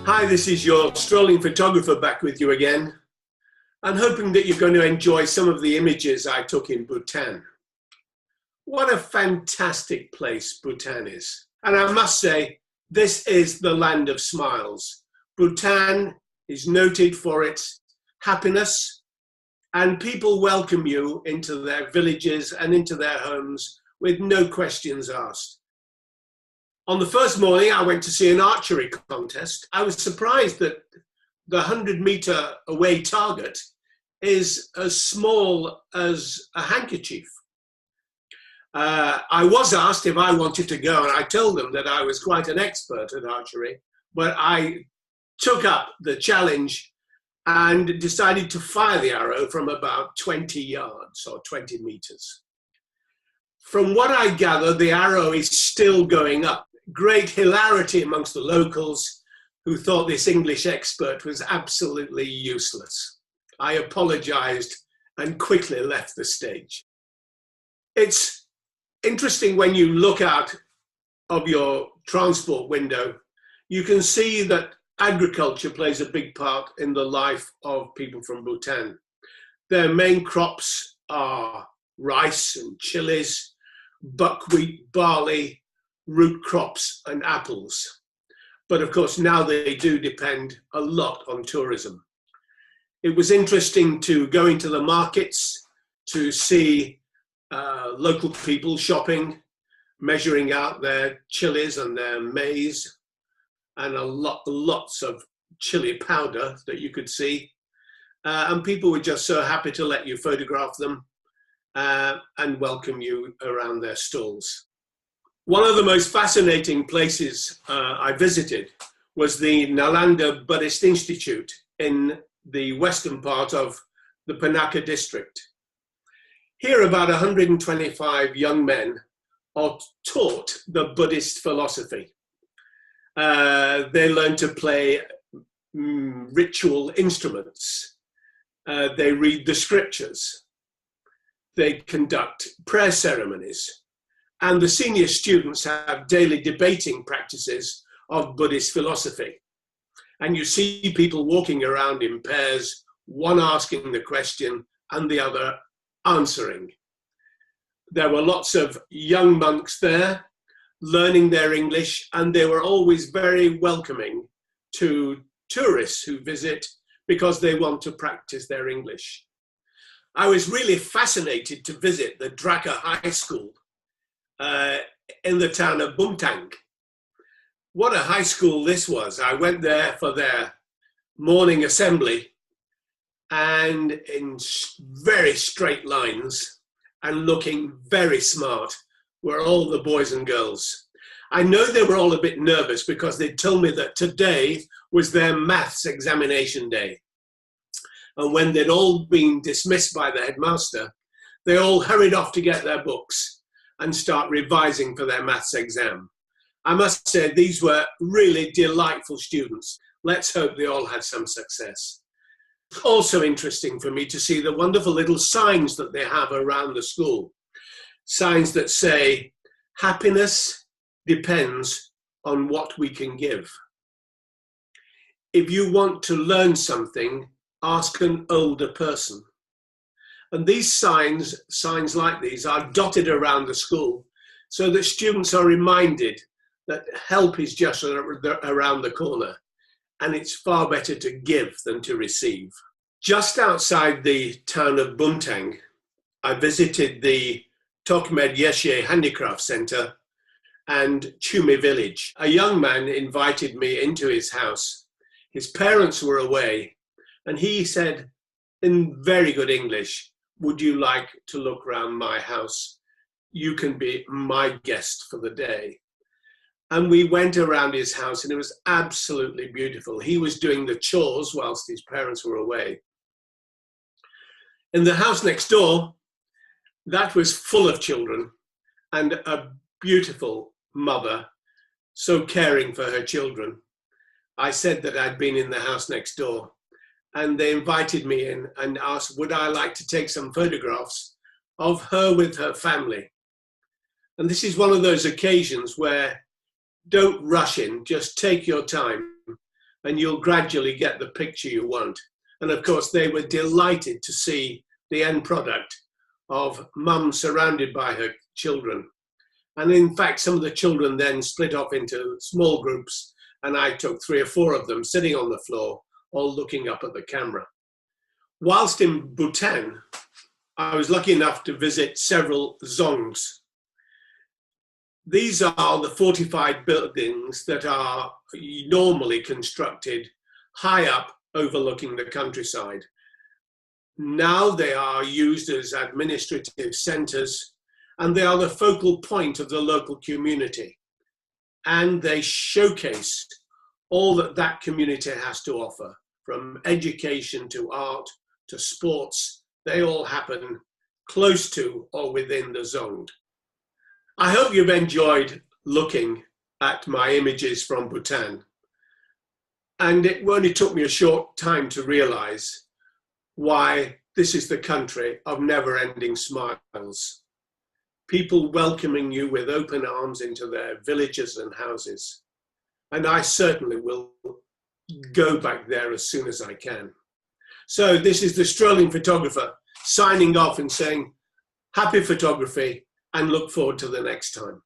Hi, this is your strolling photographer back with you again. I'm hoping that you're going to enjoy some of the images I took in Bhutan. What a fantastic place Bhutan is. And I must say, this is the land of smiles. Bhutan is noted for its happiness, and people welcome you into their villages and into their homes with no questions asked. On the first morning, I went to see an archery contest. I was surprised that the 100-meter away target is as small as a handkerchief. I was asked if I wanted to go, and I told them that I was quite an expert at archery, but I took up the challenge and decided to fire the arrow from about 20 yards or 20 meters. From what I gather, the arrow is still going up. Great hilarity amongst the locals who thought this English expert was absolutely useless. I apologized and quickly left the stage. It's interesting when you look out of your transport window, you can see that agriculture plays a big part in the life of people from Bhutan. Their main crops are rice and chilies, buckwheat, barley, root crops and apples. But of course, now they do depend a lot on tourism. It was interesting to go into the markets to see local people shopping, measuring out their chilies and their maize, and lots of chili powder that you could see. And people were just so happy to let you photograph them and welcome you around their stalls. One of the most fascinating places I visited was the Nalanda Buddhist Institute in the western part of the Panaka district. Here, about 125 young men are taught the Buddhist philosophy. They learn to play ritual instruments. They read the scriptures. They conduct prayer ceremonies. And the senior students have daily debating practices of Buddhist philosophy. And you see people walking around in pairs, one asking the question and the other answering. There were lots of young monks there learning their English, and they were always very welcoming to tourists who visit because they want to practice their English. I was really fascinated to visit the Draka High School in the town of Bhutan. What a high school this was. I went there for their morning assembly, and in very straight lines and looking very smart were all the boys and girls. I know they were all a bit nervous because they told me that today was their maths examination day. And when they'd all been dismissed by the headmaster, they all hurried off to get their books and start revising for their maths exam. I must say, these were really delightful students. Let's hope they all had some success. Also interesting for me to see the wonderful little signs that they have around the school. Signs that say, happiness depends on what we can give. If you want to learn something, ask an older person. And these signs like these are dotted around the school so that students are reminded that help is just around the corner, and it's far better to give than to receive. Just outside the town of Bhutan, I visited the Tokmed Yeshe Handicraft Center and Chumi village. A young man invited me into his house. His parents were away, and he said in very good English, "Would you like to look around my house? You can be my guest for the day." And we went around his house, and it was absolutely beautiful. He was doing the chores whilst his parents were away. In the house next door, that was full of children, and a beautiful mother, so caring for her children. I said that I'd been in the house next door, and they invited me in and asked, would I like to take some photographs of her with her family. And this is one of those occasions where don't rush in, just take your time and you'll gradually get the picture you want. And of course, they were delighted to see the end product of mum surrounded by her children. And in fact, some of the children then split off into small groups, and I took 3 or 4 of them sitting on the floor, all looking up at the camera. Whilst in Bhutan, I was lucky enough to visit several zongs. These are the fortified buildings that are normally constructed high up overlooking the countryside. Now they are used as administrative centers, and they are the focal point of the local community. And they showcase all that that community has to offer, from education to art to sports. They all happen close to or within the zone. I hope you've enjoyed looking at my images from Bhutan. And it only took me a short time to realize why this is the country of never-ending smiles. People welcoming you with open arms into their villages and houses. And I certainly will go back there as soon as I can. So this is the strolling photographer signing off and saying, happy photography, and look forward to the next time.